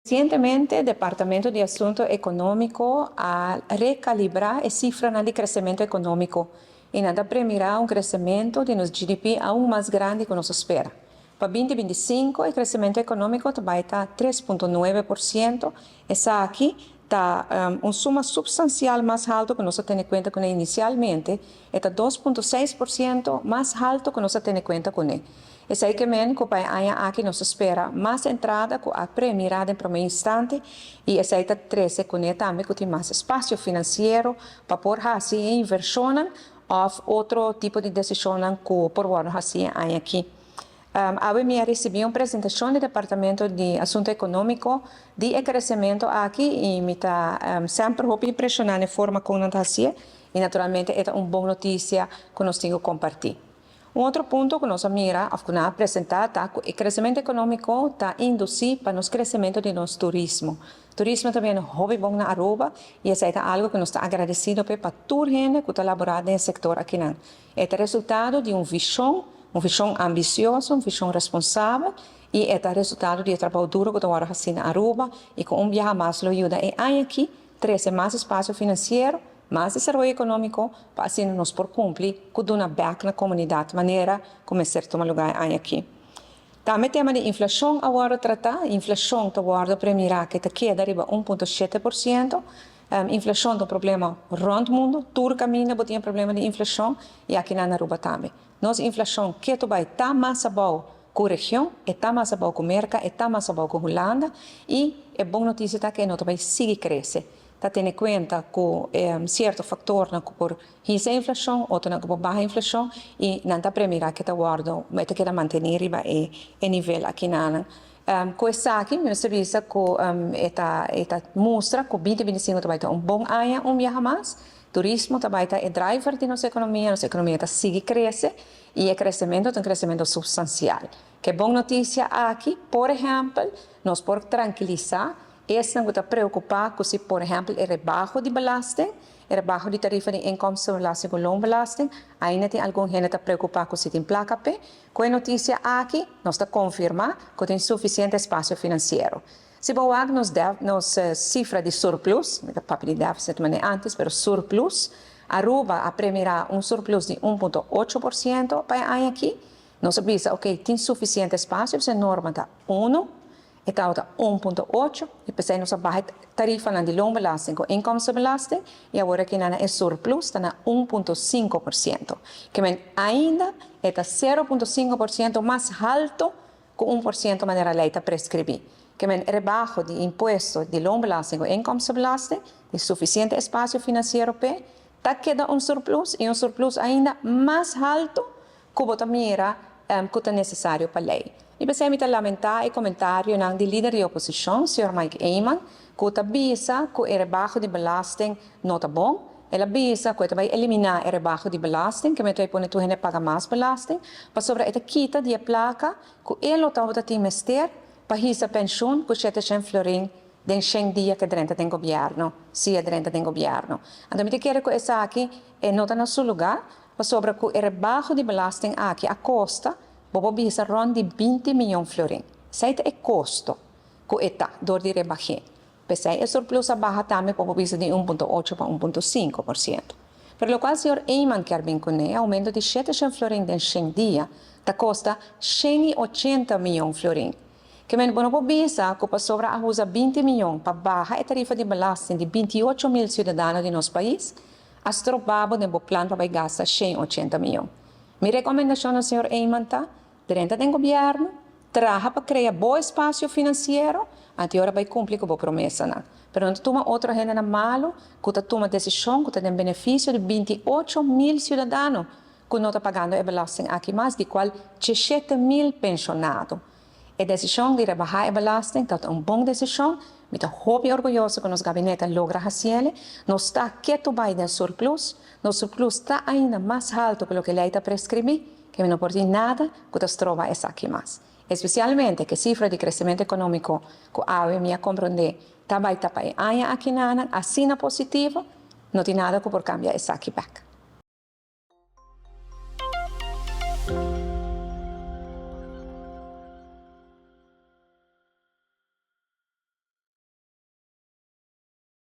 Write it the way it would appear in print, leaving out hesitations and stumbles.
Recientemente, el Departamento de Asuntos Económicos ha recalibrado la cifra de crecimiento económico y nada premiará un crecimiento de nuestro GDP aún más grande que nos espera. Para 2025, el crecimiento económico va a estar 3,9%. Esa aquí está una suma sustancial más alto que nos tiene en cuenta con él inicialmente. Está 2,6% más alto que nos tiene en cuenta con él. Es aí que men que aqui nos espera mais entrada com a primeira em primeiro instante e essa aí está 13 com também que tem mais espaço financeiro para por assim inversão ou outro tipo de decisão que por agora assim aqui. Hoje me recebi uma apresentação do Departamento de Assuntos Econômicos de crescimento aqui e me está sempre impressionando a forma como está assim e naturalmente é uma boa notícia que nós temos que compartilhar. Outro ponto que nós mira, a apresentar, tá, o crescimento econômico está induzido para o crescimento de nosso turismo. Turismo também é um hobby bom na Aruba e isso é algo que nós estamos agradecidos para toda a gente que está laborando no setor aqui. É o resultado de uma visão ambiciosa, uma visão responsável e é o resultado de trabalho duro que estamos fazendo na Aruba e com viajar mais lo ajuda. E aí aqui, traz mais espaço financeiro, mais desenvolvimento econômico para assim nós por cumprir com uma back na comunidade, de maneira como ser tomar lugar aqui. Também tema de inflação agora tratar, inflação agora primeira que está queda arriba 1,7%, inflação é um problema rond mundo, todo caminho tem problema de inflação e aqui na Aruba também. Nossa inflação que vai estar mais boa com a região, está mais boa com a América, está mais boa com a Holanda e é boa notícia que nós vai seguir crescer. Está tendo em conta com certo fator por essa inflação, outro por baixa inflação e não está primeira que está guardando, mas está manter o nível aqui na com essa aqui, meu serviço com esta mostra que 2025 vai ter bom ano, viaja mais, turismo vai ter driver de nossa economia está seguir crescer e o crescimento é um crescimento substancial. Que boa notícia aqui, por exemplo, nós podemos tranquilizar. Esse não está preocupado com se, por exemplo, é rebaixo de belasting, é rebaixo de tarifa de inkomsten belasting ou loan belasting. Ainda tem algum gente que está preocupado com se tem placa P. Com a notícia aqui, nós está confirmar que tem suficiente espaço financeiro. Se boag nos cifra de surplus, não é papel de déficit, mas antes, mas surplus, Aruba a primeira surplus de 1,8% para aqui. Nós avisa, ok, tem suficiente espaço, essa norma está 1. Está 1,8 e depois nós baixa tarifa de loan belasting com inkomstenbelasting e agora aqui é surplus está na 1,5%. Que ainda está 0,5% mais alto que 1% de maneira lei está prescrever. Que rebaixo de imposto de loan belasting com inkomstenbelasting, de suficiente espaço financeiro para está queda surplus e surplus ainda mais alto que o mira que é necessário para a lei. E você me lamentar e comentário do líder de oposição, Sr. Mike Eyman, que está bisa que o rebaixo de belasting não está bom. Ela bisa que vai eliminar o rebaixo de belasting, que me vai pôr tu gente paga mais belasting, para sobre esta quita de placa que ele está te investir para essa pensão que você tem florim den 100 dias que dentro tem governo, se é dentro tem governo. Então, eu quero que essa aqui não está no seu lugar, para sobre que o rebaixo de belasting aqui a costa Bobo bisa ron de 20 milhões de florim. Isso é custo que está dor de rebaixar. Pesai é surplus a barra também bobo bisa de 1,8 para 1,5%. Por lo qual, o senhor Eyman quer bem com ele, aumento de 700 florim em 100 dias, da costa 180 milhões de florim. Que men bono bisa que para sobra a usa 20 milhões para barra a tarifa de belasting de 28 mil cidadãos de nosso país, as trobabo de plano para gastar 180 milhões. Minha recomendação ao senhor Eyman está dentro do governo, trabalha para criar bom espaço financeiro, até agora vai cumprir com a promessa. Mas não toma outra gente na malo, que toma decisão, que tem benefício de 28 mil cidadãos, que não está pagando a belasting aqui, mais de qual 17 mil pensionados. A decisão de rebaixar a belasting é uma boa decisão, me estou muito orgulhoso que nosso gabinete logra fazer. Nós está quieto para o surplus, nosso surplus está ainda mais alto que o que a lei está prescrever, que não pode nada que nos trova essa aqui mais. Especialmente que a cifra de crescimento econômico que a me compreender está aqui nada, assim positivo, não tem nada que por cambiar essa aqui back.